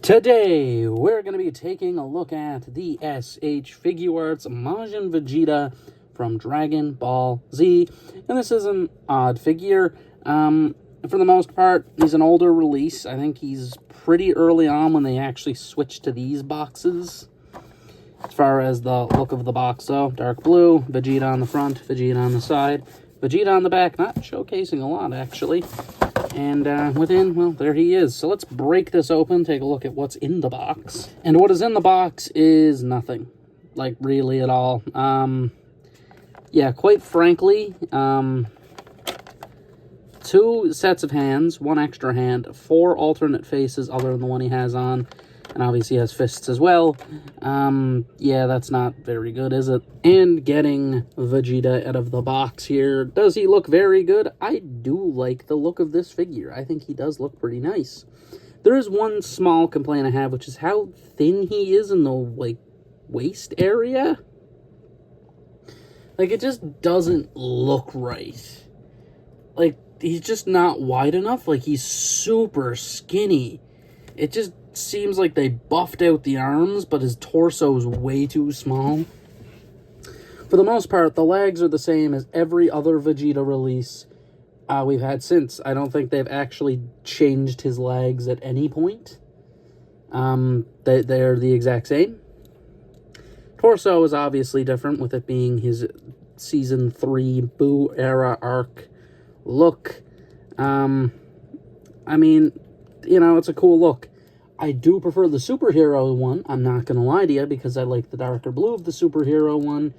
Today, we're going to be taking a look at the SH Figuarts Majin Vegeta from Dragon Ball Z. And this is an odd figure. For the most part, he's an older release. I think he's pretty early on when they actually switched to these boxes. As far as the look of the box, though, dark blue, Vegeta on the front, Vegeta on the side, Vegeta on the back, not showcasing a lot, actually. And within, well, there he is. So let's break this open, take a look at what's in the box. And what is in the box is nothing. Like, really at all. Yeah, quite frankly, 2 sets of hands, 1 extra hand, 4 alternate faces other than the one he has on. And obviously he has fists as well. Yeah, that's not very good, is it? And getting Vegeta out of the box here. Does he look very good? I do like the look of this figure. I think he does look pretty nice. There is one small complaint I have, which is how thin he is in the, like, waist area. Like, it just doesn't look right. Like, he's just not wide enough. Like, he's super skinny. It just seems like they buffed out the arms, but his torso is way too small. For the most part, the legs are the same as every other Vegeta release we've had since. I don't think they've actually changed his legs at any point. They're the exact same. Torso is obviously different, with it being his Season 3 Boo era arc look. I mean, you know, it's a cool look. I do prefer the superhero one, I'm not going to lie to you, because I like the darker blue of the superhero one,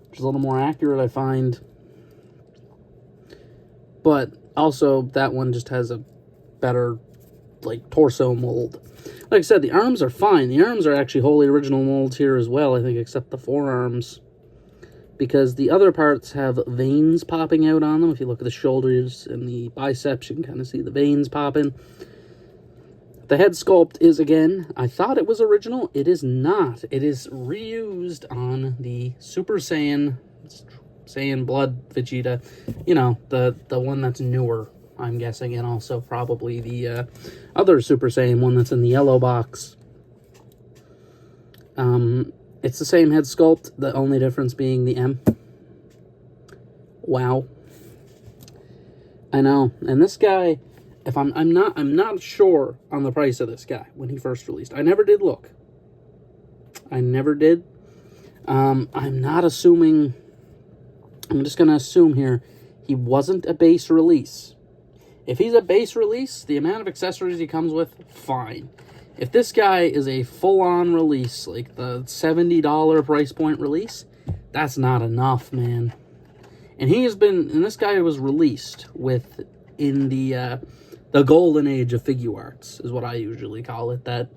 which is a little more accurate, I find. But also, that one just has a better, like, torso mold. Like I said, the arms are fine. The arms are actually wholly original molds here as well, I think, except the forearms. Because the other parts have veins popping out on them. If you look at the shoulders and the biceps, you can kind of see the veins popping. The head sculpt is, again, I thought it was original. It is not. It is reused on the Super Saiyan Blood Vegeta. You know, the one that's newer, I'm guessing. And also probably the other Super Saiyan one that's in the yellow box. It's the same head sculpt. The only difference being the M. Wow. I know. And this guy... I'm not sure on the price of this guy when he first released. I never did look. I never did. I'm not assuming... I'm just going to assume here he wasn't a base release. If he's a base release, the amount of accessories he comes with, fine. If this guy is a full-on release, like the $70 price point release, that's not enough, man. And this guy was released in the golden age of figuarts, is what I usually call it. That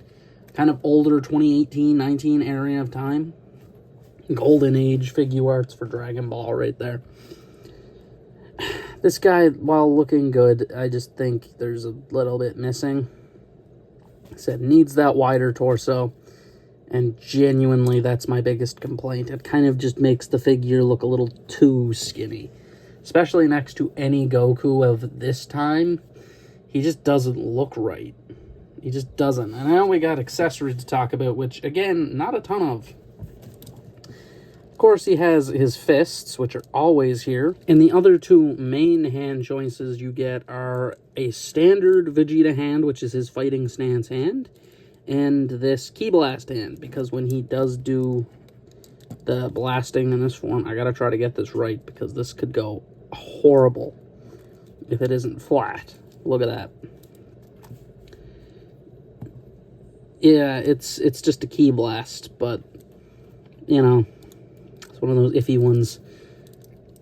kind of older 2018-19 area of time. Golden age figuarts for Dragon Ball right there. This guy, while looking good, I just think there's a little bit missing. I said, needs that wider torso. And genuinely, that's my biggest complaint. It kind of just makes the figure look a little too skinny. Especially next to any Goku of this time. He just doesn't look right. He just doesn't. And now we got accessories to talk about, which, again, not a ton of. Of course, he has his fists, which are always here. And the other 2 main hand choices you get are a standard Vegeta hand, which is his fighting stance hand, and this Ki Blast hand, because when he does do the blasting in this form, I gotta try to get this right, because this could go horrible if it isn't flat. Look at that. Yeah, it's just a Ki Blast, but, you know, it's one of those iffy ones.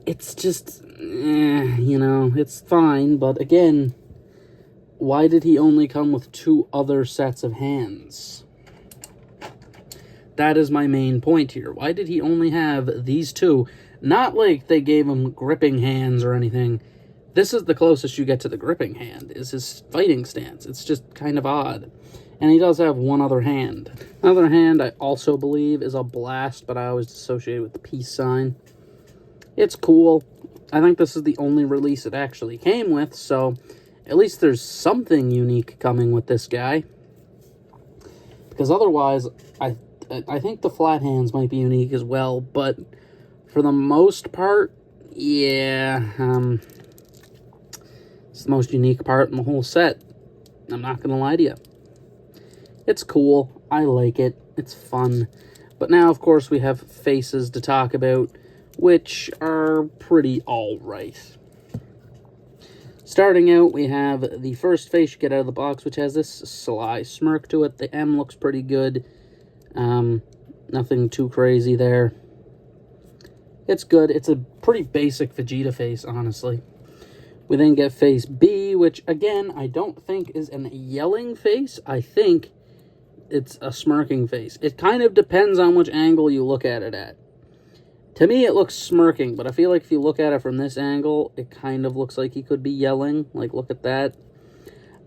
It's just, you know, it's fine, but again, why did he only come with 2 other sets of hands? That is my main point here. Why did he only have these 2? Not like they gave him gripping hands or anything. This is the closest you get to the gripping hand, is his fighting stance. It's just kind of odd. And he does have 1 other hand. Another hand, I also believe, is a blast, but I always associate it with the peace sign. It's cool. I think this is the only release it actually came with, so at least there's something unique coming with this guy. Because otherwise, I think the flat hands might be unique as well, but for the most part, yeah, it's the most unique part in the whole set. I'm not going to lie to you. It's cool. I like it. It's fun. But now, of course, we have faces to talk about, which are pretty alright. Starting out, we have the first face you get out of the box, which has this sly smirk to it. The M looks pretty good. Nothing too crazy there. It's good. It's a pretty basic Vegeta face, honestly. We then get face B, which, again, I don't think is a yelling face. I think it's a smirking face. It kind of depends on which angle you look at it at. To me, it looks smirking, but I feel like if you look at it from this angle, it kind of looks like he could be yelling. Like, look at that.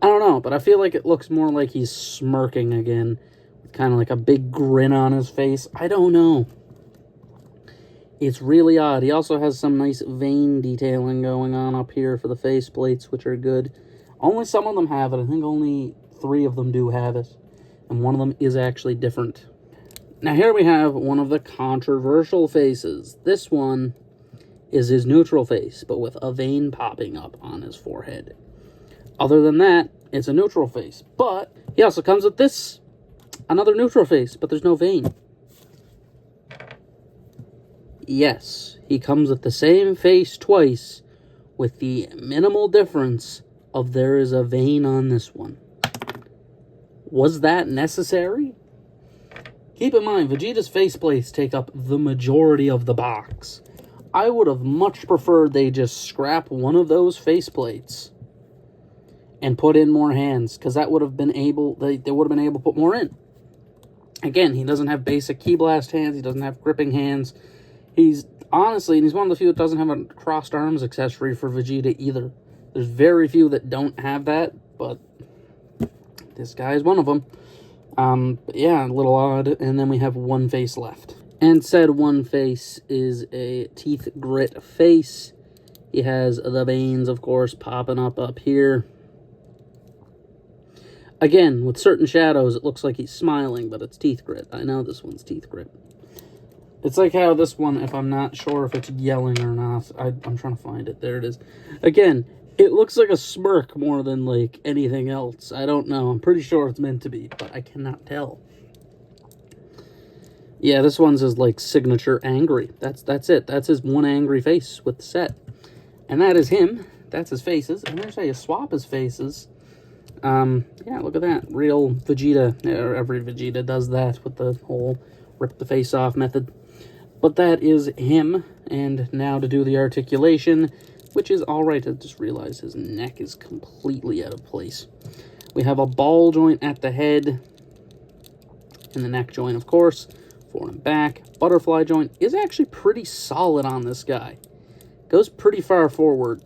I don't know, but I feel like it looks more like he's smirking again. With kind of like a big grin on his face. I don't know. It's really odd. He also has some nice vein detailing going on up here for the face plates, which are good. Only some of them have it. I think only 3 of them do have it. And one of them is actually different. Now here we have one of the controversial faces. This one is his neutral face, but with a vein popping up on his forehead. Other than that, it's a neutral face. But he also comes with this, another neutral face, but there's no vein. Yes, he comes with the same face twice, with the minimal difference of there is a vein on this one. Was that necessary? Keep in mind, Vegeta's faceplates take up the majority of the box. I would have much preferred they just scrap one of those faceplates and put in more hands, because that would have been able, they would have been able to put more in. Again, he doesn't have basic key blast hands, he doesn't have gripping hands. He's, honestly, and he's one of the few that doesn't have a crossed arms accessory for Vegeta either. There's very few that don't have that, but this guy is one of them. Yeah, a little odd. And then we have one face left. And said one face is a teeth grit face. He has the veins, of course, popping up here. Again, with certain shadows, it looks like he's smiling, but it's teeth grit. I know this one's teeth grit. It's like how this one, if I'm not sure if it's yelling or not, I'm trying to find it. There it is. Again, it looks like a smirk more than, like, anything else. I don't know. I'm pretty sure it's meant to be, but I cannot tell. Yeah, this one's his, like, signature angry. That's it. That's his one angry face with the set. And that is him. That's his faces. And there's how you swap his faces. Yeah, look at that. Real Vegeta. Every Vegeta does that with the whole rip the face off method. But that is him. And now to do the articulation, which is alright. I just realized his neck is completely out of place. We have a ball joint at the head. And the neck joint, of course. Forward and back. Butterfly joint is actually pretty solid on this guy. Goes pretty far forward.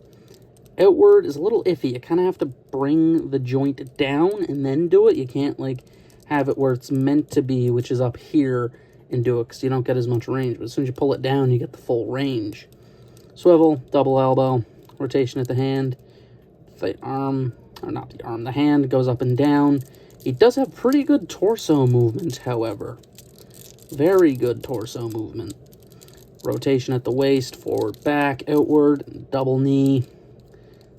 Outward is a little iffy. You kind of have to bring the joint down and then do it. You can't, like, have it where it's meant to be, which is up here, and do it, because you don't get as much range. But as soon as you pull it down, you get the full range. Swivel, double elbow, rotation at the hand. The arm, or not the arm, the hand goes up and down. He does have pretty good torso movement, however. Very good torso movement. Rotation at the waist, forward, back, outward, double knee.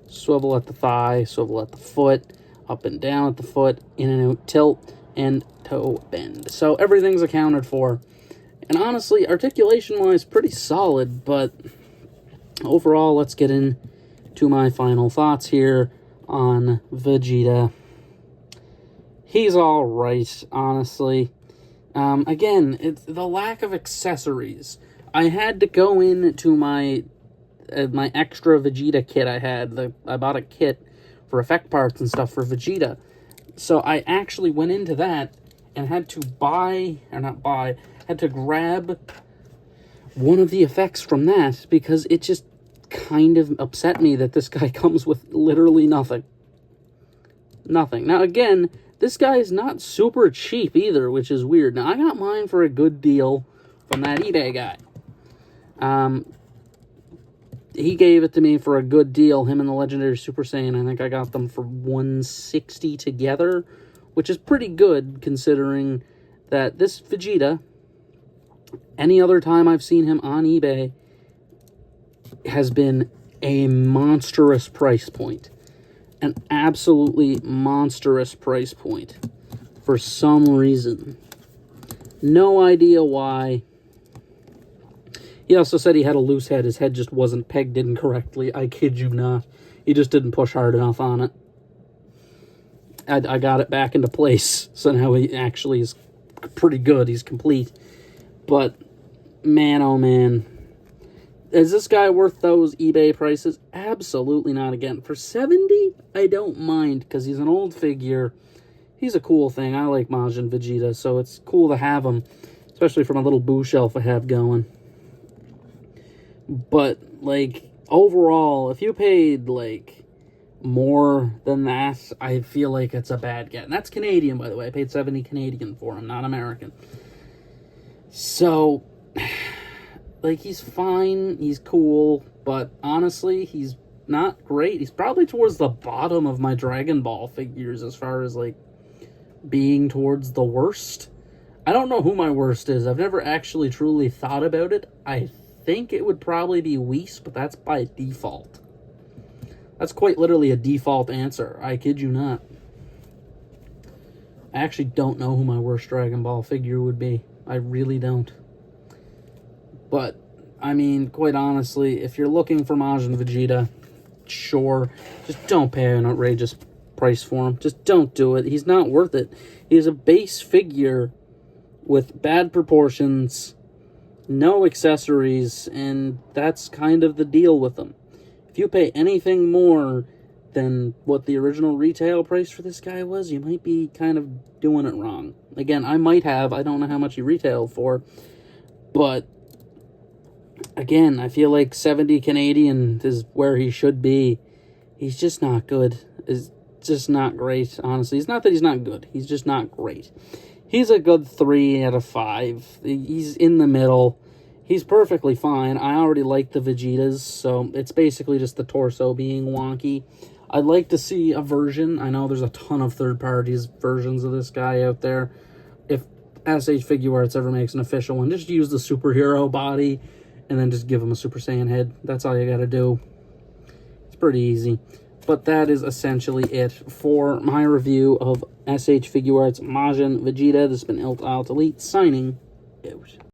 Swivel at the thigh, swivel at the foot, up and down at the foot, in and out tilt, and toe bend. So everything's accounted for. And honestly, articulation-wise, pretty solid, but overall, let's get into my final thoughts here on Vegeta. He's alright, honestly. Again, it's the lack of accessories. I had to go into my extra Vegeta kit I had. I bought a kit for effect parts and stuff for Vegeta. So I actually went into that and had to had to grab one of the effects from that, because it just kind of upset me that this guy comes with literally nothing. Nothing. Now, again, this guy is not super cheap either, which is weird. Now, I got mine for a good deal from that eBay guy. He gave it to me for a good deal, him and the Legendary Super Saiyan. I think I got them for $160 together, which is pretty good considering that this Vegeta, any other time I've seen him on eBay, has been a monstrous price point. An absolutely monstrous price point for some reason. No idea why. He also said he had a loose head. His head just wasn't pegged in correctly. I kid you not. He just didn't push hard enough on it. I got it back into place. So now he actually is pretty good. He's complete. But, man, oh man. Is this guy worth those eBay prices? Absolutely not. Again, for $70, I don't mind, because he's an old figure. He's a cool thing. I like Majin Vegeta, so it's cool to have him, especially from a little boo shelf I have going. But, like, overall, if you paid, like, more than that, I feel like it's a bad get. And that's Canadian, by the way. I paid 70 Canadian for him, not American. So, like, he's fine, he's cool, but honestly, he's not great. He's probably towards the bottom of my Dragon Ball figures as far as, like, being towards the worst. I don't know who my worst is. I've never actually truly thought about it. I think it would probably be Whis, but that's by default. That's quite literally a default answer. I kid you not. I actually don't know who my worst Dragon Ball figure would be. I really don't. But, I mean, quite honestly, if you're looking for Majin Vegeta, sure, just don't pay an outrageous price for him. Just don't do it. He's not worth it. He's a base figure with bad proportions, no accessories, and that's kind of the deal with him. If you pay anything more than what the original retail price for this guy was, you might be kind of doing it wrong. Again, I might have. I don't know how much he retailed for, but again, I feel like 70 Canadian is where he should be. He's just not good. It's just not great, honestly. It's not that he's not good. He's just not great. He's a good 3 out of 5. He's in the middle. He's perfectly fine. I already like the Vegetas, so it's basically just the torso being wonky. I'd like to see a version. I know there's a ton of third-party versions of this guy out there. If SH Figuarts ever makes an official one, just use the superhero body and then just give him a Super Saiyan head. That's all you gotta do. It's pretty easy. But that is essentially it for my review of SH Figuarts Majin Vegeta. This has been Eilt Elite signing out.